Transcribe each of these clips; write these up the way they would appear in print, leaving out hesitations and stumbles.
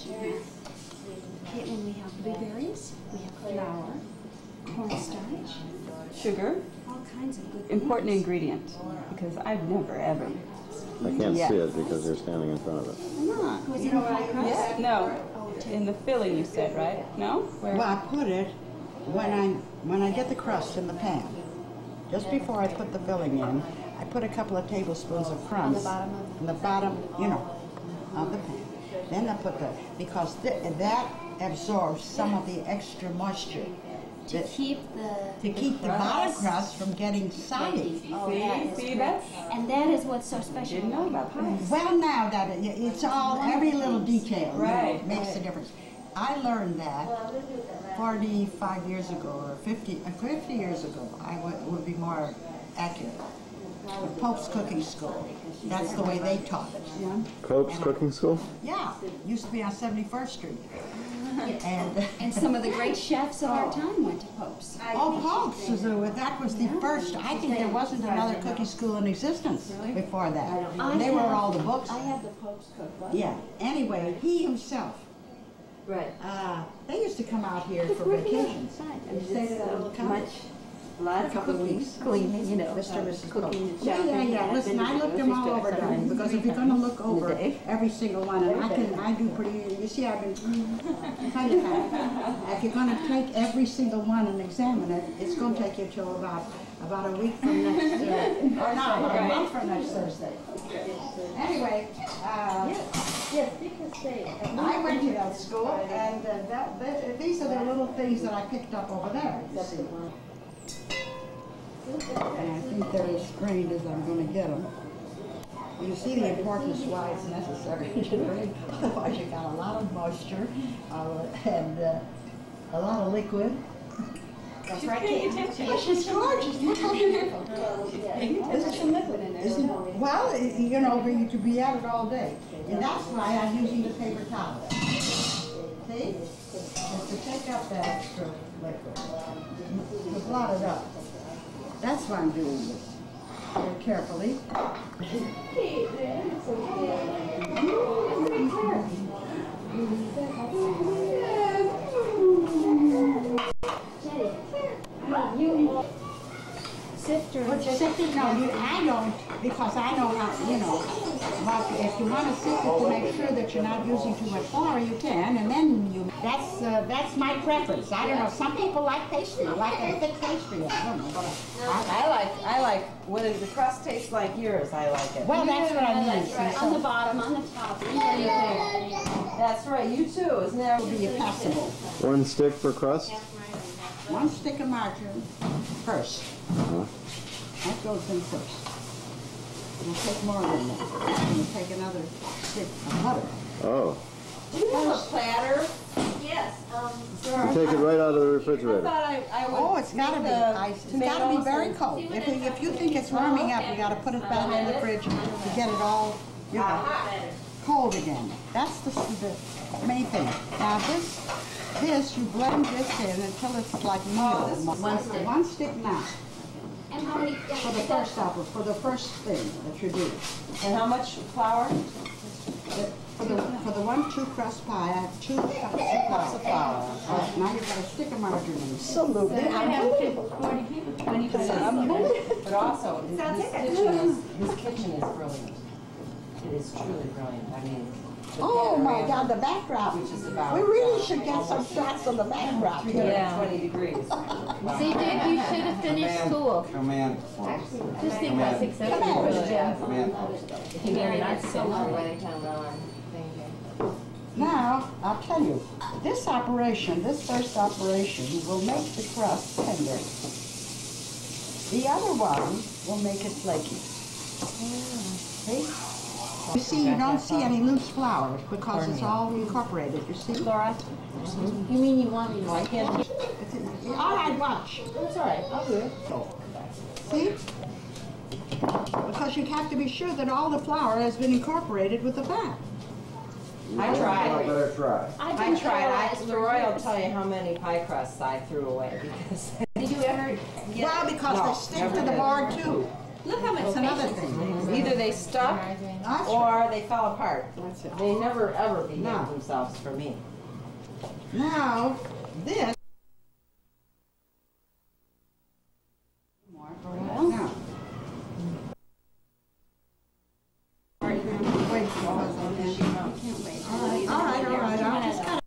starch. Caitlin, we have blueberries, we have flour, cornstarch, Sugar, all kinds of good important things. ingredient, because I've never ever. I can't Yes. see it because you're standing in front of it. I'm not. Was it in pie crust? Yeah, no. In the filling, you said, right? No? Where? Well, I put it when I get the crust in the pan. Just before I put the filling in, I put a couple of tablespoons of crumbs on the bottom, you know, of the pan. Then I put because that absorbs some of the extra moisture. To keep the bottom crust from getting soggy. Oh, that is See, great. And that is what's so special. Didn't know about pies. Well, now that it's all, every little detail Right, makes a difference. I learned that 45 years ago, or 50 years ago, would be more accurate. Pope's Cooking School. That's the way they taught it. Pope's Cooking School? Yeah, used to be on 71st Street. And some of the great chefs of our time went to Pope's. Pope's, that was the first. I think there wasn't another cooking school in existence before that. They were all the books. I had the Pope's cookbook. Yeah, anyway, he himself. Right. They used to come out here for vacations. And stay at a little cottage. Lots of cookies, cleaning, you know, Mr. and Mrs. cooking and Yeah, shopping. yeah. Listen, I looked them all over, darling, because if you're going to look over every single one, and I do pretty, you see, I've been kind of high. If you're going to take every single one and examine it, it's going to take you till about a week from next, or not, about a month from next Thursday. Anyway, Yes, you can stay. I went to that school, and these are the little things that I picked up over there. You see. And I think they're as strained as I'm going to get them. You see the importance why it's necessary to drain. Otherwise, you got a lot of moisture and a lot of liquid. That's right, Kate. She's gorgeous. Look how beautiful. There's some liquid in there. Well, you know, you could be at it all day. And that's why I'm using the paper towel. See? Just to take up that extra liquid. To blot it up. That's why I'm doing this. Very carefully. Sifter. But you sift it? No, I don't, because I know how, you know. But if you want to sift it to make sure that you're not using too much flour, you can, and then you. That's my preference. I don't know. Some people like pastry, like a thick pastry. I don't know, but I like when the crust tastes like yours. I like it. well, that's what I mean. Right, on the bottom, on the top. That's right. You too. Isn't that? It'll be passable. 1 stick for crust? 1 stick of margarine first. That goes in first. It'll take more than that. It'll take another stick of butter. Oh. Do you have a platter? Yes. You take it right out of the I refrigerator. thought I would. Oh, it's got to be. It's got to be very cold. If you think it's warming up, you got to put it back in the fridge to get it all, you know, cold again. That's the main thing. Now this you blend this in until it's like meal. 1 stick. 1 stick now. And how many? For the first thing that you do. And how much flour? For the 1-2 crust pie, I have 2 cups of flour. Now you've got a stick of margarine. Absolutely. Unbelievable. 40 people, 20%. But also, his kitchen is brilliant. It is truly brilliant. I mean. Oh my God, the backdrop. We really should get some shots of the backdrop. 320 degrees. See, dude, you should have finished school. Come in. Just think about success. Come in. If you marry not so long. Now, I'll tell you, this first operation, will make the crust tender. The other one will make it flaky. See? You see, you don't see any loose flour because it's all incorporated, you see? Laura? You mean you want me to? I can't. All right, watch. That's all right. I'll do it. See? Because you have to be sure that all the flour has been incorporated with the fat. I tried. Better try. I tried. Leroy will tell you how many pie crusts I threw away because. Did you ever get? Well, because they stick to the board too. Look how much That's another thing. Either they stuck or they fell apart. That's it. They never ever behave No. themselves for me. Now, this. Now. Wait for us on this. All right. I'll just cut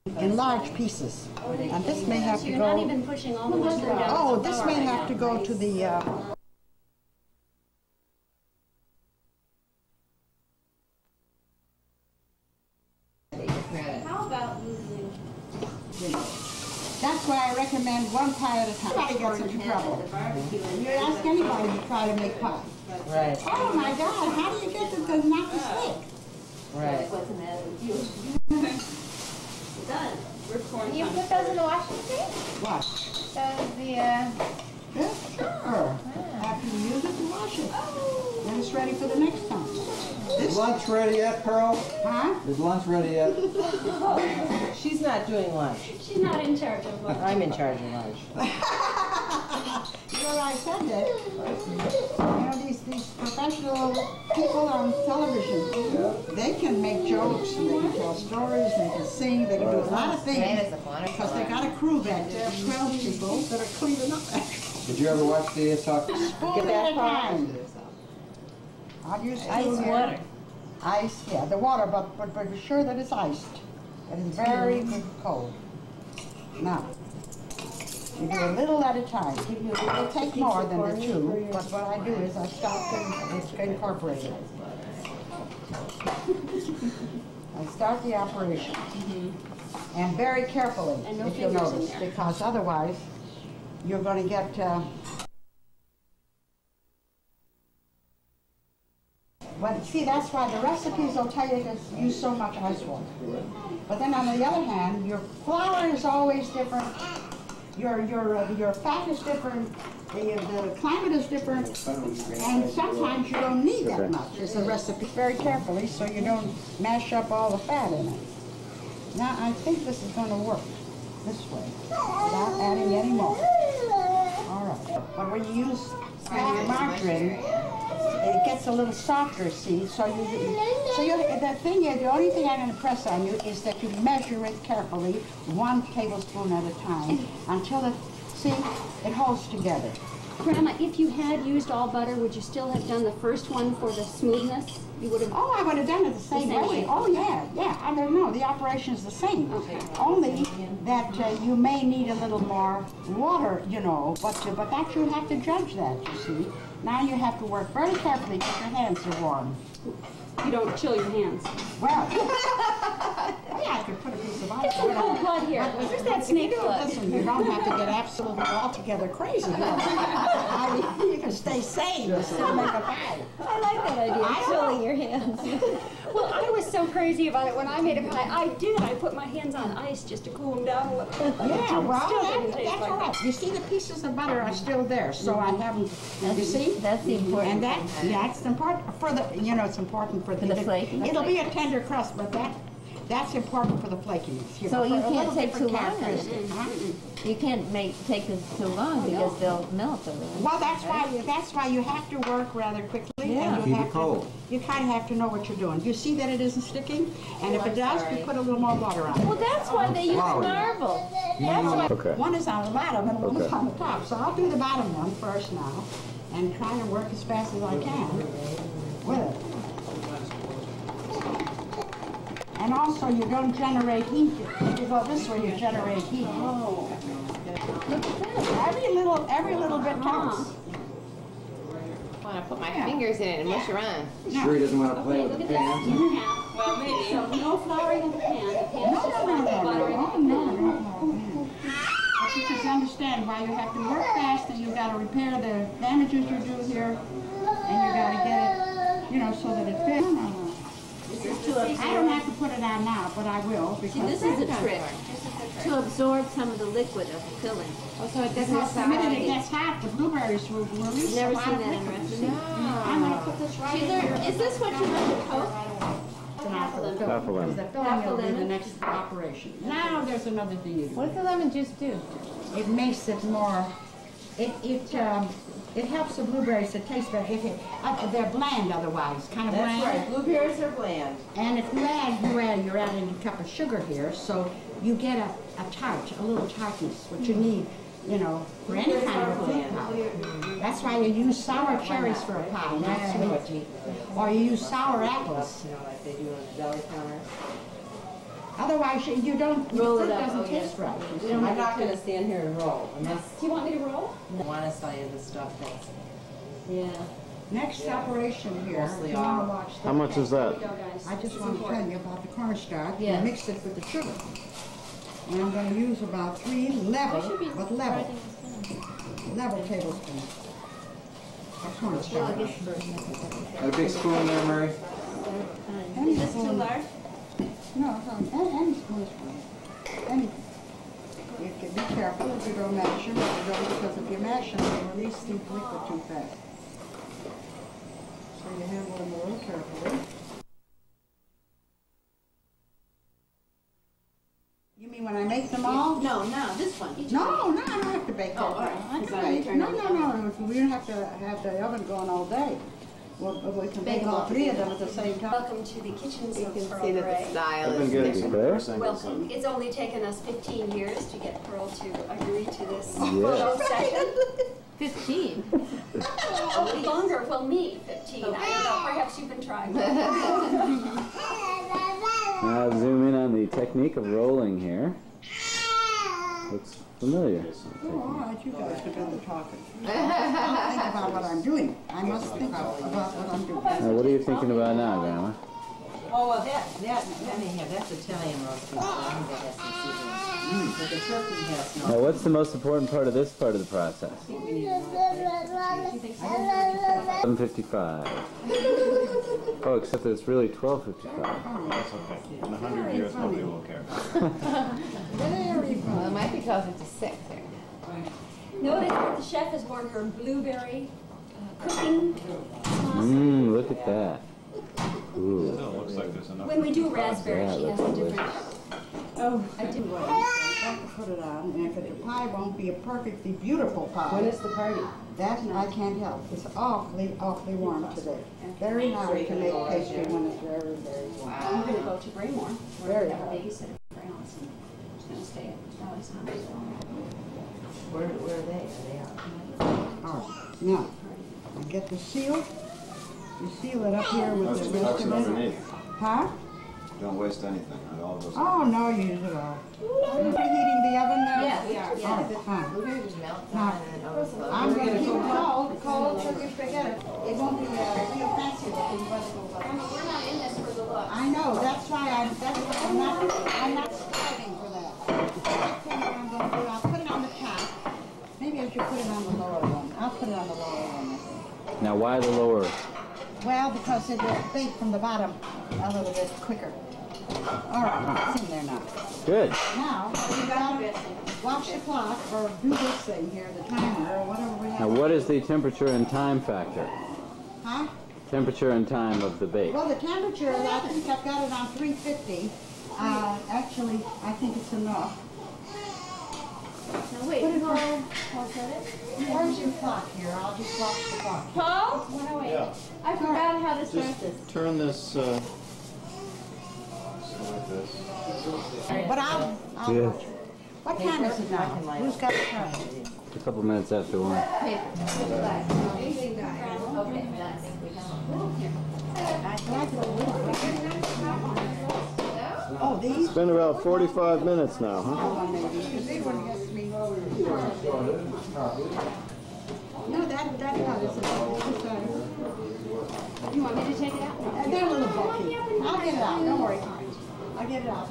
it. In large pieces. And this may have to You're not go. even pushing all the mustard down. Oh, this may have to go to the. How about using That's why I recommend one pie at a time. Nobody gets into trouble. You ask anybody to try to make pie. Right, Oh my God, how do you get it to not to stick? right. done? Can you put those in the washing machine? What? Those, the, Yeah, sure. After you use it, you wash it. Then it's ready for the next time. Is lunch ready yet, Pearl? Huh? Is lunch ready yet? She's not doing lunch. She's not in charge of what. I'm in charge of lunch. You know, I said that. You know, these professional people on television, they can make jokes, and they can tell stories, they can sing, they can do a lot of things. Because they got a crew back there, 12 people that are cleaning up. Did you ever watch the talk? Spoon at a time. I'll use ice water. Ice, yeah, the water, but be sure that it's iced. It is very cold. Now, you do a little at a time. It'll take more than the two, but what I do is I stop and it's incorporated. I start the operation. And very carefully, And no if you'll fingers in notice, there. because otherwise you're going to get well, see, that's why the recipes will tell you to use so much ice water. But then on the other hand, your flour is always different. Your fat is different. The climate is different. And sometimes you don't need that much. It's a recipe very carefully so you don't mash up all the fat in it. Now I think this is going to work this way without adding any more. All right. But when you use your margarine, it gets a little softer, see? So the only thing I'm going to press on you is that you measure it carefully, 1 tablespoon at a time, until it holds together. Grandma, if you had used all butter, would you still have done the first one for the smoothness? You would have. Oh, I would have done it the same way. Oh, yeah. I don't know. The operation is the same. Okay. Only that you may need a little more water, you know, but that you have to judge that, you see. Now you have to work very carefully because your hands are warm. You don't chill your hands. Well, yeah, I could put a piece of ice. Get some cold blood here. Where's that snake blood? Listen, you don't have to get absolutely altogether crazy. I mean, you can stay sane and still make a pie. I like that idea, chilling your hands. Well, I was so crazy about it when I made a pie. I did. I put my hands on ice just to cool them down a little. Yeah, well, Still didn't taste that's like all right. You see, the pieces of butter are still there, so I haven't. You see? That's the important. And that's important for the. You know, it's important for the flakiness? It'll be a tender crust, but that's important for the flakiness. So you for a can't little take different too long. characteristic, huh? You can't take this too long because they'll melt a little. Well, that's why you have to work rather quickly. Yeah. And you Keep have it cold. You kind of have to know what you're doing. You see that it isn't sticking, and if it does, you put a little more water on it. Well, that's why they use marble. That's why. Okay. One is on the bottom and one is Okay. on the top. So I'll do the bottom one first now, and try to work as fast as I can with it. And also, you don't generate heat. If you go this way, you generate heat. Look at that. Every little bit counts. I want to put my fingers in it and mush around. Sure he doesn't want to play Okay, with look the at that. pan? You have. Well, maybe. So no flouring in the pan. The pan's just No, filled with butter in the pan. But you can understand why you have to work fast, and you got to repair the damages you do here, and you got to get it, you know, so that it fits. I don't have to put it on now, but I will because See, this is a trick to absorb some of the liquid of the filling. Oh, so it doesn't the minute it gets hot, the blueberries will release a Never lot seen of that in liquid. recipe. I'm going to put this right in here. Is this what you want to coat? Half of the Half a lemon. The filling will be the next operation. Now there's another thing you do. What does the lemon juice do? it makes it more, it helps the blueberries to taste better. They're bland otherwise, kind of bland. That's right, blueberries are bland. And if you add, you're adding a cup of sugar here, so you get a tart, a little tartness, which you need, you know, for any kind of fruit pie. That's why you use sour cherries for a pie, not sweet. Or you use sour apples. You know, like they do on the deli counter. Otherwise, the fruit doesn't taste right. I'm not going to stand here and roll unless Do you want me to roll? I want to tell you the stuff that's Yeah. Next operation here, Mostly if you want all. to watch How much is that? I just want to tell you about the cornstarch. Yeah. You mix it with the sugar. And I'm going to use about 3 level tablespoons of cornstarch. Got a big spoon there, Mary? Any Is this too spoon- large? No, any spoon is fine. Anything. You can be careful if you don't mash them, because if you mash them, they release the liquid too fast. So you handle them a little carefully. You mean when I make them all? No, this one. No, I don't have to bake that. Oh, all right. I can bake. No. We don't have to have the oven going all day. Well, we can bake all 3 of them at the same time. Welcome to the kitchens of Pearl See that Gray. the style I've been is getting different. some for there. Welcome. It's only taken us 15 years to get Pearl to agree to this Yeah. photo session. 15. A little longer, we'll meet 15. I don't know, perhaps you can try. Now zoom in on the technique of rolling here. Looks familiar. Oh, all right, you guys can do the talking. I'll think about what I'm doing. I must think about what I'm doing. Now, what are you thinking about now, Grandma? Oh, well, that may have, that's Italian roast beef, so I think that has some seasoning. But the turkey has no. Now, what's the most important part of this part of the process? 7:55. Oh, except that it's really 12:55. That's okay. In 100 years, nobody will care. Well, it might be 12:56 there. Notice that the chef has worn her blueberry cooking sauce. Mmm, look at that. Ooh. Still looks like there's enough. When we do raspberry, Yeah, she has that's a different. Oh, I didn't want to put it on, and if the pie won't be a perfectly beautiful When pie, is the party? that I can't help. It's awfully warm today. Very hard to make pastry when it's very, very warm. I'm going to go to Braymore, where Very we have a hard. babysitter for Allison. She's going to stay at Allie's house. Where are they? Are they out? All right, now, you get the seal. You seal it up here with That's the the rest tucks of it. underneath. Huh? Don't waste anything. It all goes. Oh, no, use it all. Are you preheating the oven now? Yeah, we are. All right, fine. Blueberry just melts Now, on and then overflows. I'm going to keep it cold, so you forget it. It won't be real fancy looking, but it'll look. We're not in this for the look. I know, that's why I'm not striving for that. That's what I'm going to do. I'll put it on the top. Maybe I should put it on the lower one. I'll put it on the lower one, I think. Now, why the lower? Well, because it will bake from the bottom a little bit quicker. All right, it's in there now. Good. Now, you gotta watch the clock or do this thing here, the timer or whatever we have. Now, what is the temperature and time factor? Huh? Temperature and time of the bake. Well, the temperature, I think I've got it on 350. Actually, I think it's enough. Now wait, Paul said it? Where's your clock here? I'll just watch the clock. Paul? Yeah. I forgot how to start this. Turn this. Like this. But I'll Yeah. watch it. What time is it now? Who's got the time? A couple minutes after 1. Paper. Okay, that's. I like it a little bit. Oh, these? It's been about 45 minutes now, huh? One maybe, because they one has to be. No, that is it. You want me to take it out? They're a little bulky. I'll get it out, don't worry. I'll get it out.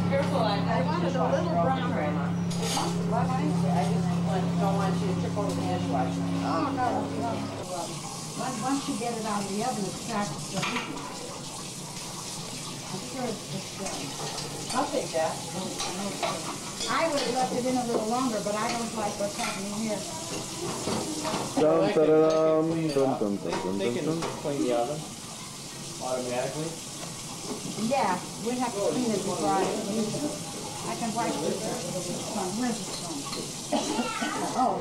Careful, I wanted a little brown. Why don't want you to trip over the dishwasher. Oh, no. Once you get it out of the oven, it starts to heat. I'm sure it's I'll take that. I would have left it in a little longer, but I don't like what's happening here. Dum, da, da, dum, dum, dum, dum, They dum, can dum. clean the oven. Automatically? Yeah, we'd have to clean it before I use it. I can wipe this one. Where's this one? Oh.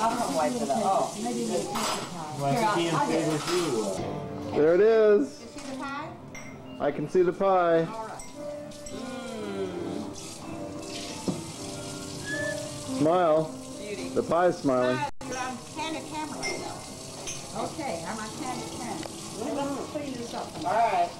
I'll come wipe it up. Oh. Maybe we'll take the pie. Well, I think Ian favors you. There it is. You see the pie? I can see the pie. Smile. The pie's smiling. You're on candid camera right now. Okay, I'm on candid camera. Let's clean this up. All right.